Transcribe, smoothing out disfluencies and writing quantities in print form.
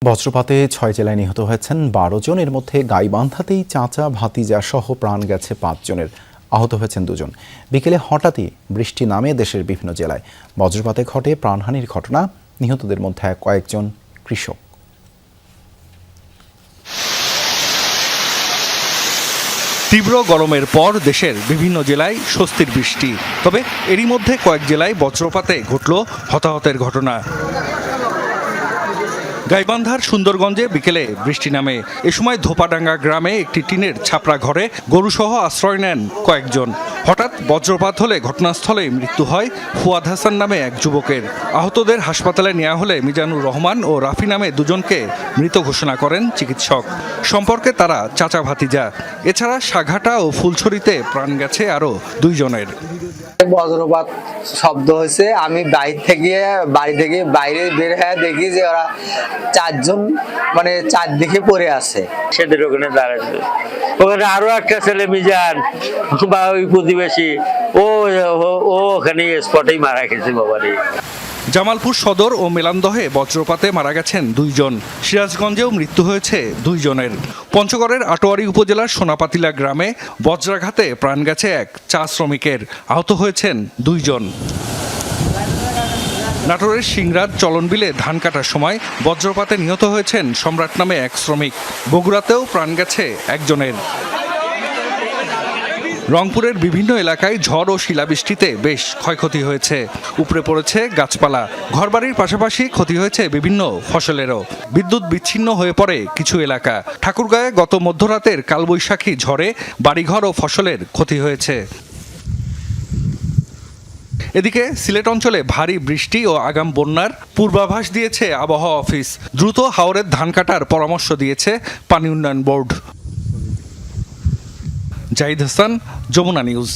বজ্রপাতে ৬ জেলায় নিহত হয়েছেন ১২ জন। এর মধ্যে গাইবান্ধাতেই চাচা ভাতিজা সহ প্রাণ গেছে ৫ জনের, আহত হয়েছেন ২ জন। বিকেলে হঠাৎই বৃষ্টি নামে দেশের বিভিন্ন জেলায়। বজ্রপাতে ঘটে প্রাণহানির ঘটনা। নিহতদের মধ্যে কয়েকজন কৃষক। তীব্র গরমের পর দেশের বিভিন্ন জেলায় স্বস্তির বৃষ্টি, তবে এরই মধ্যে কয়েক জেলায় বজ্রপাতে ঘটল হতাহতের ঘটনা। গাইবান্ধার সুন্দরগঞ্জে বিকেলে বৃষ্টি নামে। এ সময় ধোপাডাঙ্গা গ্রামে একটি টিনের ছাপরা ঘরে গরুসহ আশ্রয় নেন কয়েকজন। হঠাৎ বজ্রপাত হলে ঘটনাস্থলেই মৃত্যু হয় ফুয়াদ হাসান নামে এক যুবকের। আহতদের হাসপাতালে নেওয়া হলে মিজানুর রহমান ও রাফি নামে দুজনকে মৃত ঘোষণা করেন চিকিৎসক। সম্পর্কে তারা চাচা ভাতিজা। এছাড়া সাঘাটা ও ফুলছড়িতে প্রাণ গেছে আরও ২ জনের। বজ্রপাত শব্দ হয়েছে, আমি বাড়ি থেকে বাইরে বের হয়ে দেখি যে ওরা ৪ জন মানে চারদিকে পড়ে আছে। সেদের ওখানে দাঁড়াচ্ছে, ওখানে আরো একটা ছেলে মিজান বা ওই প্রতিবেশী ও ওখানে স্পটেই মারা গেছে বাবারে। জামালপুর সদর ও মেলান্দহে বজ্রপাতে মারা গেছেন ২ জন। সিরাজগঞ্জেও মৃত্যু হয়েছে ২ জনের। পঞ্চগড়ের আটোয়ারী উপজেলার সোনাপাতিলা গ্রামে বজ্রাঘাতে প্রাণ গেছে এক চা শ্রমিকের, আহত হয়েছেন ২ জন। নাটোরের সিংরাজ চলনবিলে ধান কাটার সময় বজ্রপাতে নিহত হয়েছেন সম্রাট নামে এক শ্রমিক। বগুড়াতেও প্রাণ গেছে একজনের। রংপুরের বিভিন্ন এলাকায় ঝড় ও শিলাবৃষ্টিতে বেশ ক্ষয়ক্ষতি হয়েছে। উপড়ে পড়েছে গাছপালা। ঘরবাড়ির পাশাপাশি ক্ষতি হয়েছে বিভিন্ন ফসলেরও। বিদ্যুৎ বিচ্ছিন্ন হয়ে পড়ে কিছু এলাকা। ঠাকুরগাঁয়ে গত মধ্যরাতের কালবৈশাখী ঝড়ে বাড়িঘর ও ফসলের ক্ষতি হয়েছে। এদিকে সিলেট অঞ্চলে ভারী বৃষ্টি ও আগাম বন্যার পূর্বাভাস দিয়েছে আবহাওয়া অফিস। দ্রুত হাওরের ধান কাটার পরামর্শ দিয়েছে পানি উন্নয়ন বোর্ড। জাহিদ হাসান, যমুনা নিউজ।